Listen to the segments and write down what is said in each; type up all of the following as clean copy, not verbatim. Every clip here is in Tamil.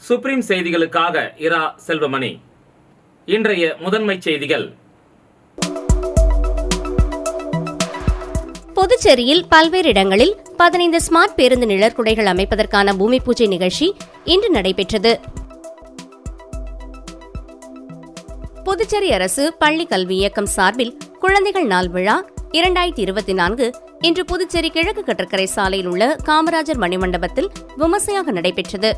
சுப்ரீம் செய்திகளுக்காக இரா செல்வமணி. இன்றைய முதன்மை செய்திகள். புதுச்சேரியில் பல்வேறு இடங்களில் 15 ஸ்மார்ட் பேருந்து நிழற்குடைகள் அமைப்பதற்கான பூமி பூஜை நிகழ்ச்சி இன்று நடைபெற்றது. புதுச்சேரி அரசு பள்ளி கல்வி இயக்கம் சார்பில் குழந்தைகள் நாள் விழா 2024 இன்று புதுச்சேரி கிழக்கு கடற்கரை சாலையில் உள்ள காமராஜர் மணிமண்டபத்தில் விமர்சையாக நடைபெற்றது.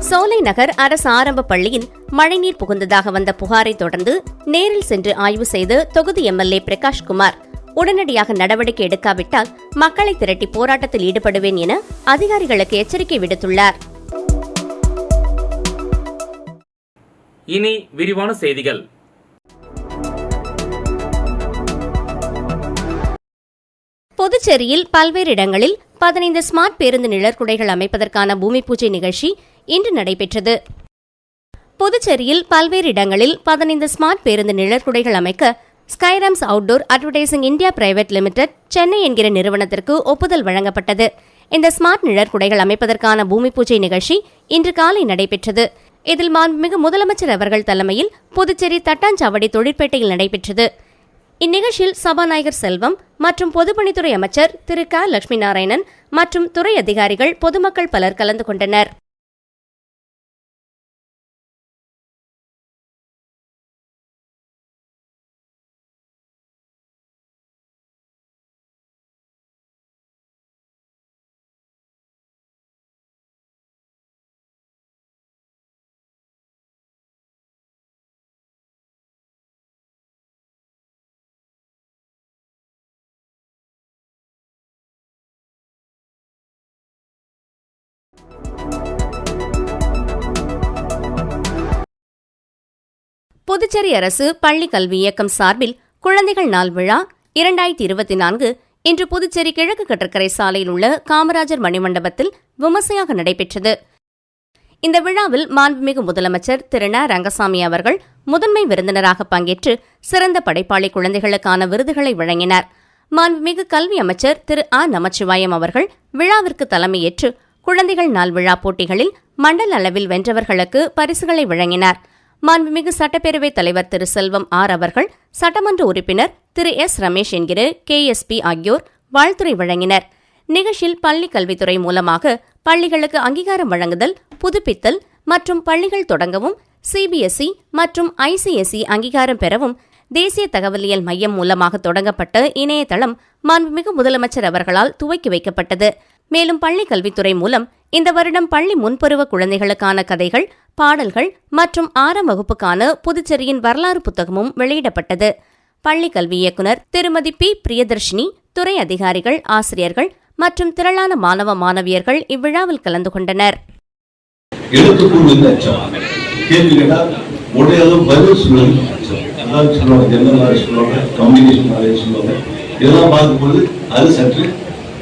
சோலை நகர் அரசு ஆரம்ப பள்ளியில் மழைநீர் புகுந்ததாக வந்த புகாரை தொடர்ந்து நேரில் சென்று ஆய்வு செய்து தொகுதி எம்எல்ஏ பிரகாஷ்குமார் உடனடியாக நடவடிக்கை எடுக்காவிட்டால் மக்களை திரட்டி போராட்டத்தில் ஈடுபடுவேன் என அதிகாரிகளுக்கு எச்சரிக்கை விடுத்துள்ளார். இனி விரிவான செய்திகள். புதுச்சேரியில் பல்வேறு இடங்களில் 15 ஸ்மார்ட் பேருந்து நிழற்குடைகள் அமைப்பதற்கான பூமி பூஜை நிகழ்ச்சி இன்று நடைபெற்றது. புதுச்சேரியில் பல்வேறு இடங்களில் 15 ஸ்மார்ட் பேருந்து நிழற்குடைகள் அமைக்க ஸ்கைராம்ஸ் outdoor advertising India private limited Chennai என்கிற நிறுவனத்திற்கு ஒப்புதல் வழங்கப்பட்டது. இந்த ஸ்மார்ட் நிழற்குடைகள் அமைப்பதற்கான பூமி பூஜை நிகழ்ச்சி இன்று காலை நடைபெற்றது. இதில் மாண்புமிகு முதலமைச்சர் அவர்கள் தலைமையில் புதுச்சேரி தட்டாஞ்சாவடி தொழிற்பேட்டையில் நடைபெற்றது. இந்நிகழ்ச்சியில் சபாநாயகர் செல்வம் மற்றும் பொதுப்பணித்துறை அமைச்சர் திரு க லட்சுமி நாராயணன் மற்றும் துறை அதிகாரிகள் பொதுமக்கள் பலர் கலந்து கொண்டனர். புதுச்சேரி அரசு பள்ளி கல்வி இயக்கம் சார்பில் குழந்தைகள் நாள் விழா 2024 இன்று புதுச்சேரி கிழக்கு கடற்கரை சாலையில் உள்ள காமராஜர் மணிமண்டபத்தில் விமர்சையாக நடைபெற்றது. இந்த விழாவில் மாண்புமிகு முதலமைச்சர் திரு ந ரங்கசாமி அவர்கள் முதன்மை விருந்தினராக பங்கேற்று சிறந்த படைப்பாளி குழந்தைகளுக்கான விருதுகளை வழங்கினார். மாண்புமிகு கல்வி அமைச்சர் திரு ஆ நமச்சிவாயம் அவர்கள் விழாவிற்கு தலைமையேற்று குழந்தைகள் நாள் விழா போட்டிகளில் மண்டல அளவில் வென்றவர்களுக்கு பரிசுகளை வழங்கினார். மாண்புமிகு சட்டப்பேரவைத் தலைவர் திரு செல்வம் ஆர் அவர்கள், சட்டமன்ற உறுப்பினர் திரு எஸ் ரமேஷ் என்கிற KSP ஆகியோர் வாழ்த்துரை வழங்கினர். நிகழ்ச்சியில் பள்ளி கல்வித்துறை மூலமாக பள்ளிகளுக்கு அங்கீகாரம் வழங்குதல், புதுப்பித்தல் மற்றும் பள்ளிகள் தொடங்கவும், CBSE மற்றும் ICSE அங்கீகாரம் பெறவும் தேசிய தகவலியல் மையம் மூலமாக தொடங்கப்பட்ட இணையதளம் மாண்புமிகு முதலமைச்சர் அவர்களால் துவக்கி வைக்கப்பட்டது. மேலும் பள்ளி கல்வித்துறை மூலம் இந்த வருடம் பள்ளி முன்பருவ குழந்தைகளுக்கான கதைகள், பாடல்கள் மற்றும் 6ஆம் வகுப்புக்கான புதுச்சேரியின் வரலாறு புத்தகமும் வெளியிடப்பட்டது. பள்ளி கல்வி இயக்குநர் திருமதி பி பிரியதர்ஷினி, துறை அதிகாரிகள், ஆசிரியர்கள் மற்றும் திரளான மாணவ மாணவியர்கள் இவ்விழாவில் கலந்து கொண்டனர்.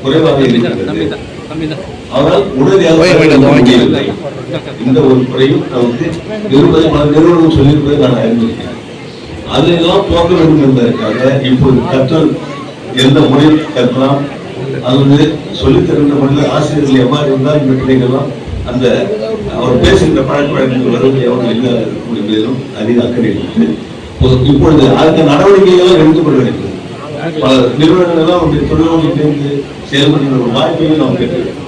குறைவாக இருக்கிறது. அவரால் உடனடியாக இந்த ஒரு குறையும் நமக்கு நிறுவனம் சொல்லியிருப்பதை நான் அறிந்திருக்கிறேன். அதையெல்லாம் போக்க வேண்டும் என்பதற்காக இப்போது கற்றல் எந்த முறையில் கற்கலாம், அது சொல்லித் தருகின்ற முறையில் ஆசிரியர்கள் எவ்வாறு இருந்தால் இந்த பிள்ளைகள்லாம் அந்த அவர் பேசுகின்ற பழக்க வழக்கங்கள் வருவதை அவர்கள் இல்லை என்பதிலும் அதிக அக்கறை இருக்கிறது. இப்பொழுது அந்த நடவடிக்கைகளாம் எடுத்துக்கொள்ள வேண்டும். பல நிறுவனங்கள்லாம் தொழில்நுட்பம் சேர்ந்து செயல்படுகிற ஒரு வாய்ப்பையும் நாம் பெற்றிருக்கோம்.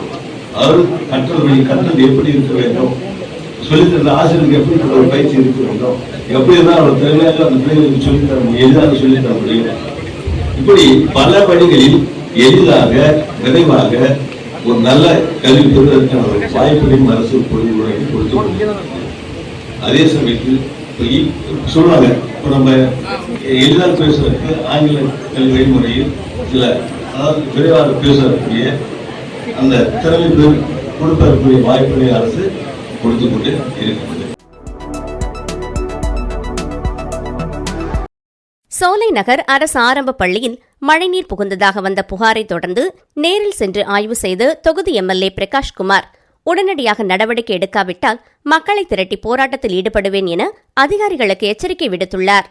அவர் கற்றல் எப்படி இருக்க வேண்டும், சொல்லித்தர ஆசிரியருக்கு எப்படி ஒரு பயிற்சி இருக்க வேண்டும், எப்படி இருந்தால் அவர் திறமையாக அந்த பிள்ளைகளுக்கு சொல்லித்தர முடியும், எளிதாக சொல்லித்தர முடியும். இப்படி பல வழிகளில் எளிதாக விரைவாக ஒரு நல்ல கல்வி பெறுவதற்கான ஒரு வாய்ப்புகளையும் அரசு கொடுத்து, அதே சமயத்தில் சொல்றாங்க இப்போ நம்ம எளிதாக பேசுவதற்கு ஆங்கில கல்வி வழிமுறையில் சில அதாவது விரைவாக பேசுவதற்குரிய அந்த திறமை கொடுப்பதற்குரிய வாய்ப்புகளை அரசு கொடுத்து கொண்டு இருக்கிறது. சோலை நகர் அரசு ஆரம்ப பள்ளியில் மழைநீர் புகுந்ததாக வந்த புகாரை தொடர்ந்து நேரில் சென்று ஆய்வு செய்து தொகுதி எம்எல்ஏ பிரகாஷ்குமார் உடனடியாக நடவடிக்கை எடுக்காவிட்டால் மக்களை திரட்டி போராட்டத்தில் ஈடுபடுவேன் என அதிகாரிகளுக்கு எச்சரிக்கை விடுத்துள்ளார்.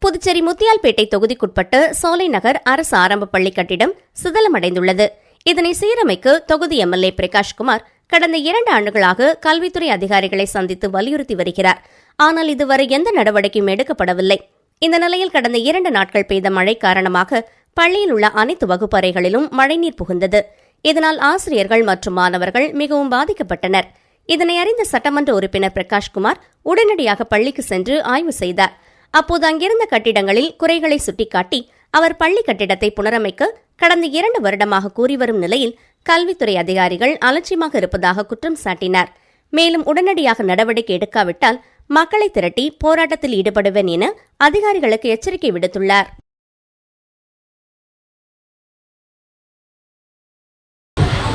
புதுச்சேரி முத்தியால்பேட்டை தொகுதிக்குட்பட்ட சோலை நகர் அரசு ஆரம்ப பள்ளி கட்டிடம் சிதலமடைந்துள்ளது. இதனை சீரமைக்க தொகுதி எம்எல்ஏ பிரகாஷ்குமார் கடந்த 2 ஆண்டுகளாக கல்வித்துறை அதிகாரிகளை சந்தித்து வலியுறுத்தி வருகிறார். ஆனால் இதுவரை எந்த நடவடிக்கையும் எடுக்கப்படவில்லை. இந்த நிலையில் கடந்த 2 நாட்கள் பெய்த மழை காரணமாக பள்ளியில் உள்ள அனைத்து வகுப்பறைகளிலும் மழைநீர் புகுந்தது. இதனால் ஆசிரியர்கள் மற்றும் மாணவர்கள் மிகவும் பாதிக்கப்பட்டனர். இதனை அறிந்த சட்டமன்ற உறுப்பினர் பிரகாஷ்குமார் உடனடியாக பள்ளிக்கு சென்று ஆய்வு செய்தார். அப்போது அங்கிருந்த கட்டிடங்களில் குறைகளை சுட்டிக்காட்டி அவர் பள்ளி கட்டிடத்தை புனரமைக்க கடந்த 2 வருடமாக கூறிவரும் நிலையில் கல்வித்துறை அதிகாரிகள் அலட்சியமாக இருப்பதாக குற்றம் சாட்டினார். மேலும் உடனடியாக நடவடிக்கை எடுக்காவிட்டால் மக்களை திரட்டி போராட்டத்தில் ஈடுபடுவேன் என அதிகாரிகளுக்கு எச்சரிக்கை விடுத்துள்ளார்.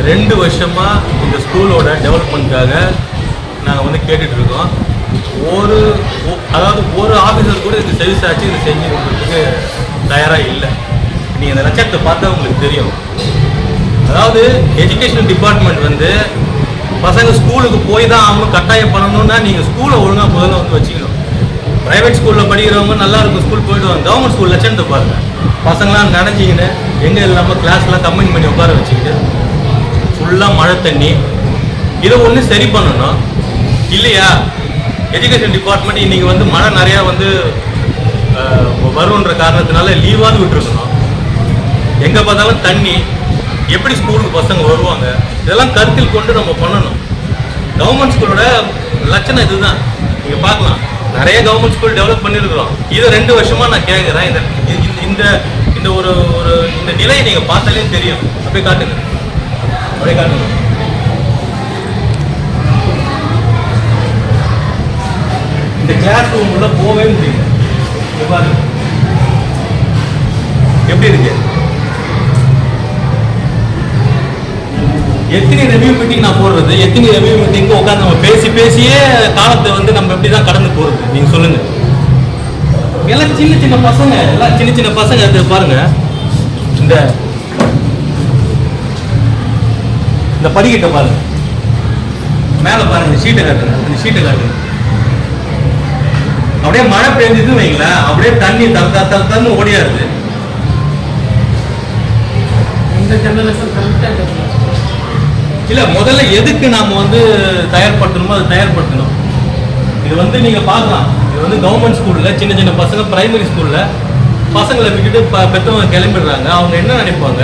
ரெண்டு வருஷமா இந்த ஸ்கூலோட டெவலப்மெண்ட்காக நாங்கள் கேட்டுட்டு இருக்கோம். ஒரு ஆஃபீஸர் கூட இது செவிசாச்சு இது செஞ்சு கொடுக்கறதுக்கு தயாராக இல்லை. நீங்கள் இந்த லட்சத்தை பார்த்தா உங்களுக்கு தெரியும். அதாவது எஜுகேஷன் டிபார்ட்மெண்ட் பசங்க ஸ்கூலுக்கு போய் தான் அவங்க கட்டாயம் பண்ணணும்னா நீங்கள் ஸ்கூலை ஒழுங்காக முதல்ல வச்சுக்கணும். ப்ரைவேட் ஸ்கூலில் படிக்கிறவங்க நல்லா இருக்கும், ஸ்கூல் போயிடுவாங்க. கவர்மெண்ட் ஸ்கூல் லட்சத்தை பாருங்கள். பசங்களாம் நனைஞ்சிக்கின்னு எங்கே இல்லாமல் கிளாஸ்லாம் கம்பைன் பண்ணி உட்கார வச்சுக்கிட்டு ஃபுல்லாக மழை தண்ணி. இதை ஒன்று சரி பண்ணணும் இல்லையா? எஜுகேஷன் டிபார்ட்மெண்ட் இன்றைக்கி மழை நிறையா வருன்ற காரணத்தினால லீவாவது விட்டுருக்கணும். எங்கே பார்த்தாலும் தண்ணி, எப்படி ஸ்கூலுக்கு பசங்க வருவாங்க? இதெல்லாம் கருத்தில் கொண்டு நம்ம பண்ணணும். கவர்மெண்ட் ஸ்கூலோட லட்சணம் இதுதான். நீங்கள் பார்க்கலாம், நிறைய கவர்மெண்ட் ஸ்கூல் டெவலப் பண்ணியிருக்கிறோம். இதை 2 வருஷமாக நான் கேட்குறேன். இந்த இந்த ஒரு இந்த நிலையை நீங்கள் பார்த்தாலே தெரியும். அப்படியே காட்டுங்க, அப்படியே காட்டுங்க. இந்த கிளாஸ் ரூம் உள்ள போகவே முடியல. பாருங்க எப்படி இருக்கு. எத்தனை ரெவியூ மீட்டிங் நான் போடுறது, எத்தனை ரெவியூ மீட்டிங் உட்காந்து நம்ம பேசியே காலத்தை நம்ம எப்படிதான் கடந்து போறது? நீங்க சொல்லுங்க. எல்லாம் சின்ன பசங்க, எல்லாம் சின்ன பசங்க. அது பாருங்க, இந்த படிக்கட்டை பாருங்க, மேல பாருங்க, ஷீட்டை காட்டுங்க, இந்த ஷீட்டை காட்டுங்க. அப்படியே மழை பெஞ்சது வைங்களேன், அப்படியே தண்ணி தந்து ஓடியாருது. இல்ல, முதல்ல எதுக்கு நாம தயார்படுத்தணுமோ அதை தயார்படுத்தணும். இது நீங்க பார்க்கலாம், இது கவர்மெண்ட் ஸ்கூல்ல சின்ன பசங்க, பிரைமரி ஸ்கூல்ல பசங்களை விட்டுட்டு பெற்றவங்க கிளம்பிடுறாங்க. அவங்க என்ன நினைப்பாங்க?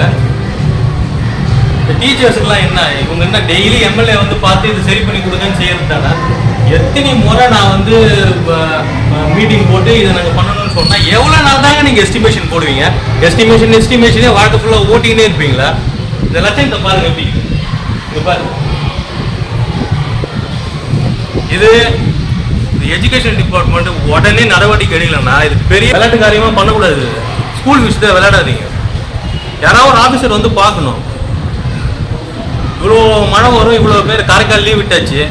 டீச்சர்ஸுக்கெல்லாம் இவங்க என்ன டெய்லி எம்எல்ஏ பார்த்து இது சரி பண்ணி கொடுங்கன்னு செய்யறதுதானா? எத்தனை முறை நான் மீட்டிங் போட்டு இதை நாங்கள் பண்ணணும்னு சொன்னால் எவ்வளோ நாள் தாங்க நீங்கள் எஸ்டிமேஷன் போடுவீங்க? எஸ்டிமேஷனே வாழ்க்கை ஃபுல்லாக ஓட்டிக்கிட்டே இருப்பீங்களா? இந்த லட்சத்தை பாருங்க எப்படி இது பாருங்க. இது எஜுகேஷன் டிபார்ட்மெண்ட் உடனே நடவடிக்கை எடுக்கலன்னா இது பெரிய விளையாட்டு காரியமாக பண்ணக்கூடாது. ஸ்கூல் விஷயத்தை விளையாடாதீங்க. யாராவது ஒரு ஆஃபீஸர் பார்க்கணும். இவ்வளோ மழை வரும், இவ்வளோ பேர் காரைக்கால் லீவ் விட்டாச்சு,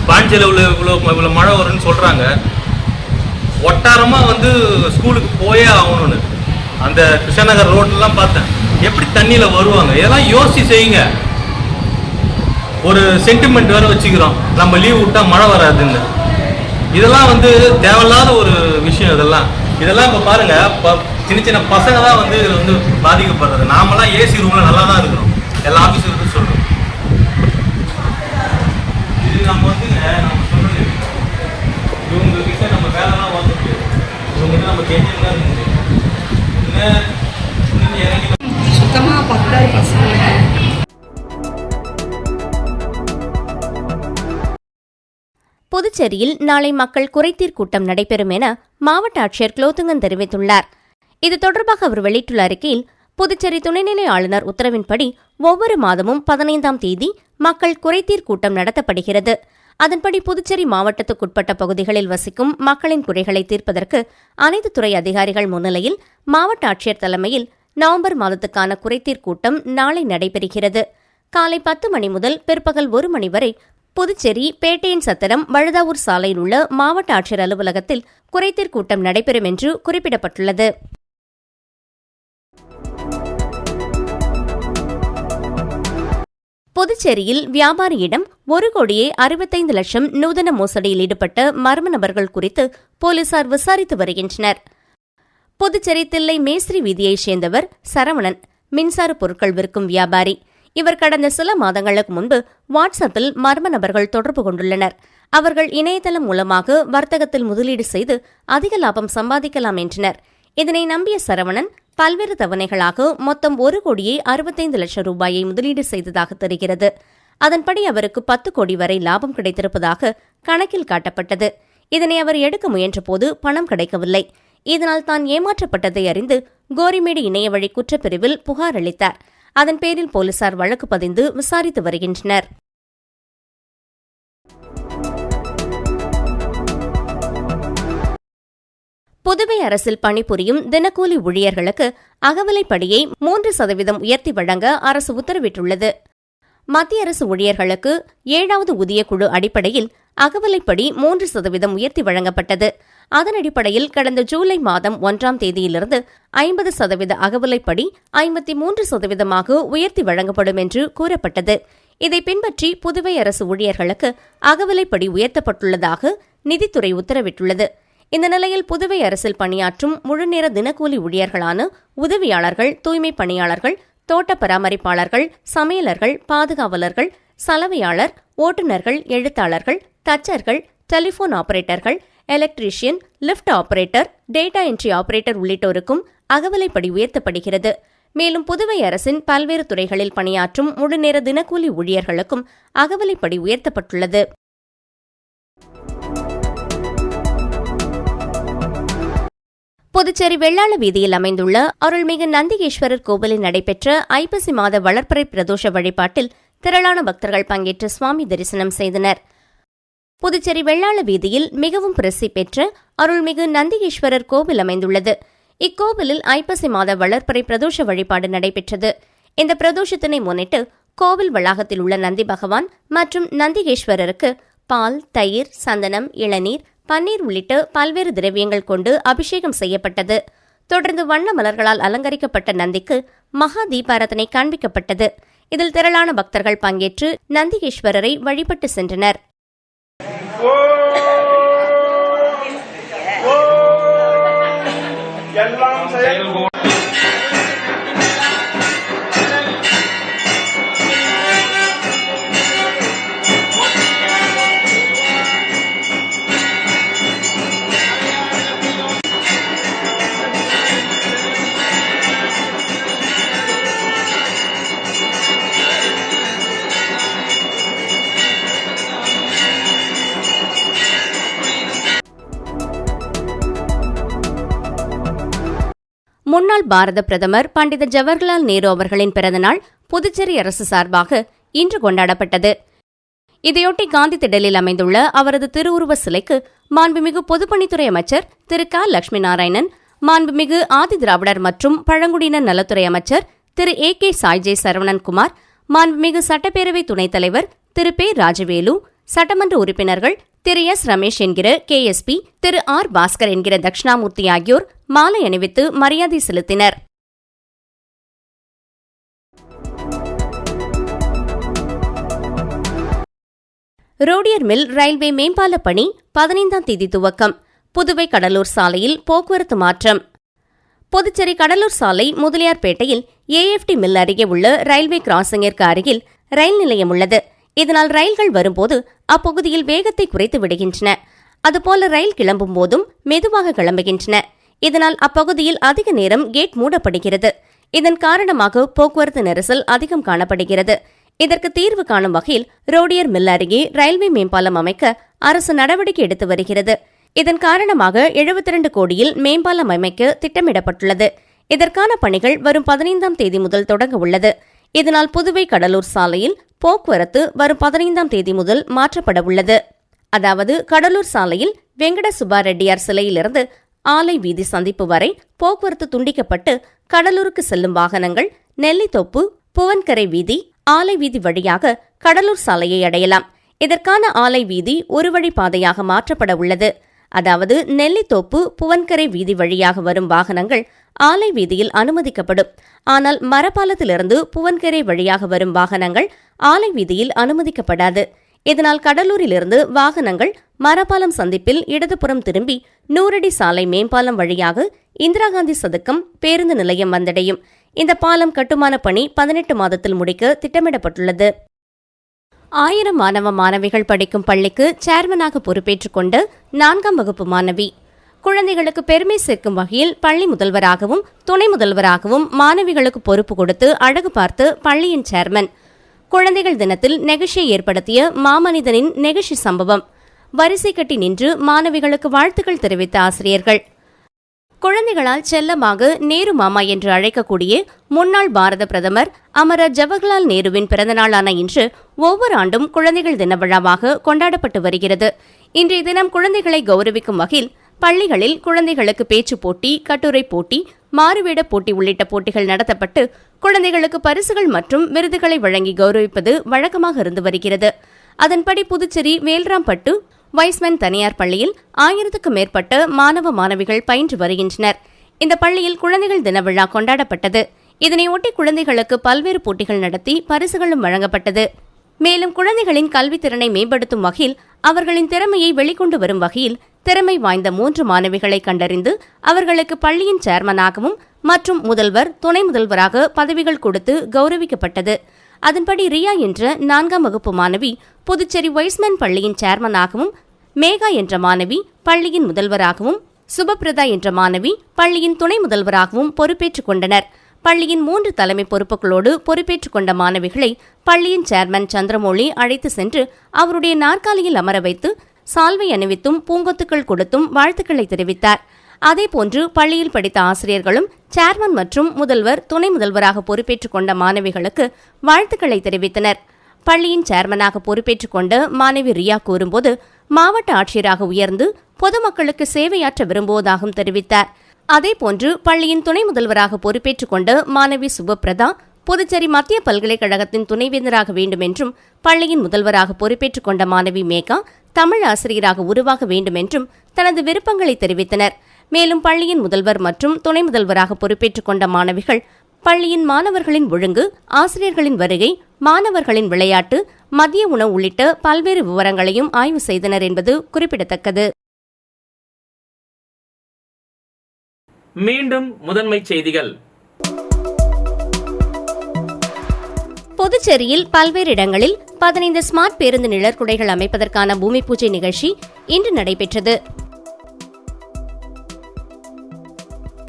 பாண்டியில் இவ்வளோ மழை வரும்னு சொல்கிறாங்க. ஒட்டாரமாக ஸ்கூலுக்கு போயே ஆகணும்னு அந்த கிருஷ்ணநகர் ரோட்லாம் பார்த்தேன். எப்படி தண்ணியில் வருவாங்க? இதெல்லாம் யோசிச்சு செய்யுங்க. ஒரு சென்டிமெண்ட் வேறு வச்சுக்கிறோம், நம்ம லீவ் விட்டால் மழை வராதுன்னு. இதெல்லாம் தேவையில்லாத ஒரு விஷயம். இதெல்லாம் இப்போ பாருங்கள், சின்ன பசங்க தான் இதில் பாதிக்கப்படுறது. நாமெல்லாம் ஏசி ரூமில் நல்லா தான் இருக்கிறோம், எல்லா ஆஃபீஸருக்கும் சொல்கிறோம். இது நம்ம நம்ம சொல்றது இவங்க கிட்ட நம்ம வேலைலாம் வாங்க முடியாது. இவங்க நம்ம கேட்டு தான் இருக்க முடியாது. சுத்தமாக பத்தாது பசங்க. புதுச்சேரியில் நாளை மக்கள் குறைதீர் கூட்டம் நடைபெறும் என மாவட்ட ஆட்சியர் குலோத்துங்கன் தெரிவித்துள்ளார். இது தொடர்பாக அவர் வெளியிட்டுள்ள அறிக்கையில், புதுச்சேரி துணைநிலை ஆளுநர் உத்தரவின்படி ஒவ்வொரு மாதமும் 15ஆம் தேதி மக்கள் குறைதீர் கூட்டம் நடத்தப்படுகிறது. அதன்படி புதுச்சேரி மாவட்டத்துக்குட்பட்ட பகுதிகளில் வசிக்கும் மக்களின் குறைகளை தீர்ப்பதற்கு அனைத்து துறை அதிகாரிகள் முன்னிலையில் மாவட்ட ஆட்சியர் தலைமையில் நவம்பர் மாதத்துக்கான குறைதீர் கூட்டம் நாளை நடைபெறுகிறது. காலை 10 மணி முதல் பிற்பகல் 1 மணி வரை புதுச்சேரி பேட்டையின் சத்திரம் வழுதாவூர் சாலையில் உள்ள மாவட்ட ஆட்சியர் அலுவலகத்தில் குறைதீர் கூட்டம் நடைபெறும் என்று குறிப்பிடப்பட்டுள்ளது. புதுச்சேரியில் வியாபாரியிடம் 1,65,00,000 நூதன மோசடியில் ஈடுபட்ட மர்ம நபர்கள் குறித்து போலீசார் விசாரித்து வருகின்றனர். புதுச்சேரி தில்லை மேஸ்திரி வீதியைச் சேர்ந்தவர் சரவணன் மின்சார பொருட்கள் விற்கும் வியாபாரி. இவர் கடந்த சில மாதங்களுக்கு முன்பு வாட்ஸ்அப்பில் மர்ம நபர்கள் தொடர்பு கொண்டுள்ளனர். அவர்கள் இணையதளம் மூலமாக வர்த்தகத்தில் முதலீடு செய்து அதிக லாபம் சம்பாதிக்கலாம் என்றனர். இதனை நம்பிய சரவணன் பல்வேறு தவணைகளாக மொத்தம் 1,65 லட்சம் ரூபாயை முதலீடு செய்ததாக தெரிகிறது. அதன்படி அவருக்கு 10 கோடி வரை லாபம் கிடைத்திருப்பதாக கணக்கில் காட்டப்பட்டது. இதனை அவர் எடுக்க முயன்றபோது பணம் கிடைக்கவில்லை. இதனால் தான் ஏமாற்றப்பட்டதை அறிந்து கோரிமேடு இணையவழி குற்றப்பிரிவில் புகார் அளித்தார். அதன் பேரில் போலீசார் வழக்கு பதிந்து விசாரித்து வருகின்றனர். புதுவை அரசில் பணிபுரியும் தினக்கூலி ஊழியர்களுக்கு அகவிலைப்படியை 3% உயர்த்தி வழங்க அரசு உத்தரவிட்டுள்ளது. மத்திய அரசு ஊழியர்களுக்கு 7வது ஊதியக்குழு அடிப்படையில் அகவிலைப்படி 3% உயர்த்தி வழங்கப்பட்டது. அதன் அடிப்படையில் கடந்த ஜூலை மாதம் 1ஆம் தேதியிலிருந்து 50% அகவிலைப்படி 53% உயர்த்தி வழங்கப்படும் என்று கூறப்பட்டது. இதை பின்பற்றி புதுவை அரசு ஊழியர்களுக்கு அகவிலைப்படி உயர்த்தப்பட்டுள்ளதாக நிதித்துறை உத்தரவிட்டுள்ளது. இந்த நிலையில் புதுவை அரசில் பணியாற்றும் முழுநேர தினக்கூலி ஊழியர்களான உதவியாளர்கள், தூய்மை பணியாளர்கள், தோட்ட பராமரிப்பாளர்கள், சமையலர்கள், பாதுகாவலர்கள், சலவையாளர், ஓட்டுநர்கள், எழுத்தாளர்கள், தச்சர்கள், டெலிபோன் ஆபரேட்டர்கள், electrician, lift operator, data entry operator உள்ளிட்டோருக்கும் அகவிலைப்படி உயர்த்தப்படுகிறது. மேலும் புதுவை அரசின் பல்வேறு துறைகளில் பணியாற்றும் முழுநேர தினக்கூலி ஊழியர்களுக்கும் அகவிலைப்படி உயர்த்தப்பட்டுள்ளது. புதுச்சேரி வெள்ளாள வீதியில் அமைந்துள்ள அருள்மிகு நந்திகேஸ்வரர் கோவிலில் நடைபெற்ற ஐப்பசி மாத வளர்ப்பறை பிரதோஷ வழிபாட்டில் திரளான பக்தர்கள் பங்கேற்று சுவாமி தரிசனம் செய்தனர். புதுச்சேரி வெள்ளாள வீதியில் மிகவும் பிரசித்தி பெற்ற அருள்மிகு நந்திகேஸ்வரர் கோவில் அமைந்துள்ளது. இக்கோவிலில் ஐப்பசி மாத வளர்ப்பறை பிரதோஷ வழிபாடு நடைபெற்றது. இந்த பிரதோஷத்தினை முன்னிட்டு கோவில் வளாகத்தில் உள்ள நந்தி பகவான் மற்றும் நந்திகேஸ்வரருக்கு பால், தயிர், சந்தனம், இளநீர், பன்னீர் உள்ளிட்ட பல்வேறு திரவியங்கள் கொண்டு அபிஷேகம் செய்யப்பட்டது. தொடர்ந்து வண்ண மலர்களால் அலங்கரிக்கப்பட்ட நந்திக்கு மகா தீபாராதனை காண்பிக்கப்பட்டது. இதில் திரளான பக்தர்கள் பங்கேற்று நந்திகேஸ்வரரை வழிபட்டு சென்றனர். முன்னாள் பாரத பிரதமர் பண்டித ஜவஹர்லால் நேரு அவர்களின் பிறந்தநாள் புதுச்சேரி அரசு சார்பாக இன்று கொண்டாடப்பட்டது. இதையொட்டி காந்தி திடலில் அமைந்துள்ள அவரது திருவுருவ சிலைக்கு மாண்புமிகு பொதுப்பணித்துறை அமைச்சர் திரு க. லட்சுமி நாராயணன், மாண்புமிகு ஆதி திராவிடர் மற்றும் பழங்குடியினர் நலத்துறை அமைச்சர் திரு A.K. சாய்ஜே சரவணன்குமார், மாண்புமிகு சட்டப்பேரவை துணைத் தலைவர் திரு பே. ராஜவேலு, சட்டமன்ற உறுப்பினர்கள் திரு எஸ். ரமேஷ் என்கிற KSP, திரு R. பாஸ்கர் என்கிற தட்சிணாமூர்த்தி ஆகியோர் மாலை அணிவித்து மரியாதை செலுத்தினர். ரோடியர் மில் ரயில்வே மேம்பால பணி 15ஆம் தேதி துவக்கம். புதுவை கடலூர் சாலையில் போக்குவரத்து மாற்றம். புதுச்சேரி கடலூர் சாலை முதலியார்பேட்டையில் AFT மில் அருகே உள்ள ரயில்வே கிராசிங்கிற்கு அருகில் ரயில் நிலையம் உள்ளது. இதனால் ரயில்கள் வரும்போது அப்பகுதியில் வேகத்தை குறைத்து விடுகின்றன. அதுபோல ரயில் கிளம்பும் போதும் மெதுவாக கிளம்புகின்றன. இதனால் அப்பகுதியில் அதிக நேரம் கேட் மூடப்படுகிறது. இதன் காரணமாக போக்குவரத்து நெரிசல் அதிகம் காணப்படுகிறது. இதற்கு தீர்வு காணும் வகையில் ரோடியர் மில் அருகே ரயில்வே மேம்பாலம் அமைக்க அரசு நடவடிக்கை எடுத்து வருகிறது. இதன் காரணமாக 72 கோடியில் மேம்பாலம் அமைக்க திட்டமிடப்பட்டுள்ளது. இதற்கான பணிகள் வரும் 15ஆம் தேதி முதல் தொடங்க உள்ளது. இதனால் புதுவை கடலூர் சாலையில் போக்குவரத்து வரும் 15ஆம் தேதி முதல் மாற்றப்பட உள்ளது. அதாவது கடலூர் சாலையில் வெங்கட சுப்பா ரெட்டியார் சிலையிலிருந்து ஆலை வீதி சந்திப்பு வரை போக்குவரத்து துண்டிக்கப்பட்டு கடலூருக்கு செல்லும் வாகனங்கள் நெல்லித்தோப்பு, புவன்கரை வீதி, ஆலை வீதி வழியாக கடலூர் சாலையை அடையலாம். இதற்கான ஆலை வீதி ஒரு வழி பாதையாக மாற்றப்பட உள்ளது. அதாவது நெல்லித்தோப்பு, புவன்கரை வீதி வழியாக வரும் வாகனங்கள் ஆலை வீதியில் அனுமதிக்கப்படும். ஆனால் மரப்பாலத்திலிருந்து புவன்கரை வழியாக வரும் வாகனங்கள் ஆலை வீதியில் அனுமதிக்கப்படாது. இதனால் கடலூரிலிருந்து வாகனங்கள் மரப்பாலம் சந்திப்பில் இடதுபுறம் திரும்பி 100 அடி சாலை மேம்பாலம் வழியாக இந்திரா காந்தி சதுக்கம் பேருந்து நிலையம் வந்தடையும். இந்த பாலம் கட்டுமான பணி 18 மாதத்தில் முடிக்க திட்டமிடப்பட்டுள்ளது. 1000 மாணவ மாணவிகள் படிக்கும் பள்ளிக்கு சேர்மனாக பொறுப்பேற்றுக் கொண்ட 4ஆம் வகுப்பு மாணவி. குழந்தைகளுக்கு பெருமை சேர்க்கும் வகையில் பள்ளி முதல்வராகவும் துணை முதல்வராகவும் மாணவிகளுக்கு பொறுப்பு கொடுத்து அழகு பார்த்து பள்ளியின் சேர்மன். குழந்தைகள் தினத்தில் நெகிழ்ச்சியை ஏற்படுத்திய மாமனிதனின் நெகிழ்ச்சி சம்பவம். வரிசை கட்டி நின்று மாணவிகளுக்கு வாழ்த்துக்கள் தெரிவித்த ஆசிரியர்கள். குழந்தைகளால் செல்லமாக நேரு மாமா என்று அழைக்கக்கூடிய முன்னாள் பாரத பிரதமர் அமரர் ஜவஹர்லால் நேருவின் பிறந்தநாளான இன்று ஒவ்வொரு ஆண்டும் குழந்தைகள் தின விழாவாக கொண்டாடப்பட்டு வருகிறது. இன்றைய தினம் குழந்தைகளை கௌரவிக்கும் வகையில் பள்ளிகளில் குழந்தைகளுக்கு பேச்சு போட்டி, கட்டுரை போட்டி, மாறுவேட போட்டி உள்ளிட்ட போட்டிகள் நடத்தப்பட்டு குழந்தைகளுக்கு பரிசுகள் மற்றும் விருதுகளை வழங்கி கௌரவிப்பது வழக்கமாக இருந்து வருகிறது. அதன்படி புதுச்சேரி வேல்ராம்பட்டு வைஸ்மேன் தனியார் பள்ளியில் 1000க்கும் மேற்பட்ட மாணவ மாணவிகள் பயின்று வருகின்றனர். இந்த பள்ளியில் குழந்தைகள் தின விழா கொண்டாடப்பட்டது. இதனையொட்டி குழந்தைகளுக்கு பல்வேறு போட்டிகள் நடத்தி பரிசுகளும் வழங்கப்பட்டது. மேலும் குழந்தைகளின் கல்வித்திறனை மேம்படுத்தும் வகையில் அவர்களின் திறமையை வெளிக்கொண்டு வரும் வகையில் திறமை வாய்ந்த 3 மாணவிகளை கண்டறிந்து அவர்களுக்கு பள்ளியின் சேர்மனாகவும் மற்றும் முதல்வர், துணை முதல்வராக பதவிகள் கொடுத்து கௌரவிக்கப்பட்டது. அதன்படி ரியா என்ற 4ஆம் வகுப்பு மாணவி புதுச்சேரி வைஸ்மேன் பள்ளியின் சேர்மனாகவும், மேகா என்ற மாணவி பள்ளியின் முதல்வராகவும், சுபபிரதா என்ற மாணவி பள்ளியின் துணை முதல்வராகவும் பொறுப்பேற்றுக் கொண்டனர். பள்ளியின் 3 தலைமை பொறுப்புகளோடு பொறுப்பேற்றுக் கொண்ட மாணவிகளை பள்ளியின் சேர்மன் சந்திரமௌலி அழைத்து சென்று அவருடைய நாற்காலியில் அமர வைத்து சால்வை அணிவித்தும் பூங்கொத்துக்கள் கொடுத்தும் வாழ்த்துக்களை தெரிவித்தார். அதேபோன்று பள்ளியில் படித்த ஆசிரியர்களும் சேர்மன் மற்றும் முதல்வர், துணை முதல்வராக பொறுப்பேற்றுக் கொண்ட மாணவிகளுக்கு வாழ்த்துக்களை தெரிவித்தனர். பள்ளியின் சேர்மனாக பொறுப்பேற்றுக் கொண்ட மாணவி ரியா கூறும்போது மாவட்ட ஆட்சியராக உயர்ந்து பொதுமக்களுக்கு சேவையாற்ற விரும்புவதாகவும் தெரிவித்தார். அதேபோன்று பள்ளியின் துணை முதல்வராக பொறுப்பேற்றுக் கொண்ட மாணவி சுபபிரதா புதுச்சேரி மத்திய பல்கலைக்கழகத்தின் துணைவேந்தராக வேண்டும் என்றும், பள்ளியின் முதல்வராக பொறுப்பேற்றுக் கொண்ட மாணவி மேகா தமிழ் ஆசிரியராக உருவாக வேண்டும் என்றும் தனது விருப்பங்களை தெரிவித்தனர். மேலும் பள்ளியின் முதல்வர் மற்றும் துணை முதல்வராக பொறுப்பேற்றுக் கொண்ட மாணவிகள் பள்ளியின் மாணவர்களின் ஒழுங்கு, ஆசிரியர்களின் வருகை, மாணவர்களின் விளையாட்டு, மதிய உணவு உள்ளிட்ட பல்வேறு விவரங்களையும் ஆய்வு செய்தனர் என்பது குறிப்பிடத்தக்கது. மீண்டும் முதன்மைச் செய்திகள். புதுச்சேரியில் பல்வேறு இடங்களில் 15 ஸ்மார்ட் பேருந்து நிழற்குடைகள் அமைப்பதற்கான பூமி பூஜை நிகழ்ச்சி இன்று நடைபெற்றது.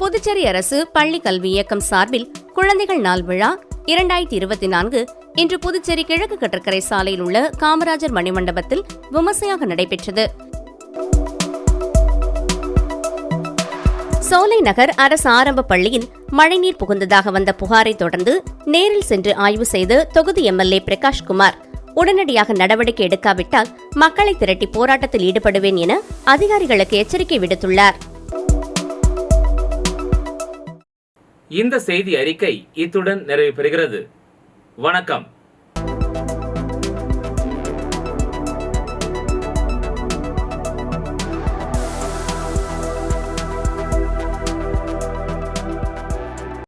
புதுச்சேரி அரசு பள்ளி கல்வி இயக்கம் சார்பில் குழந்தைகள் நாள் விழா 2024 இன்று புதுச்சேரி கிழக்கு கடற்கரை சாலையில் உள்ள காமராஜர் மணிமண்டபத்தில் விமர்சையாக நடைபெற்றது. சோலை நகர் அரசு ஆரம்ப பள்ளியில் மழைநீர் புகுந்ததாக வந்த புகாரை தொடர்ந்து நேரில் சென்று ஆய்வு செய்த தொகுதி எம்எல்ஏ பிரகாஷ்குமார் உடனடியாக நடவடிக்கை எடுக்காவிட்டால் மக்களை திரட்டி போராட்டத்தில் ஈடுபடுவேன் என அதிகாரிகளுக்கு எச்சரிக்கை விடுத்துள்ளார். இந்த செய்தி அறிக்கை இத்துடன் நிறைவு பெறுகிறது. வணக்கம்.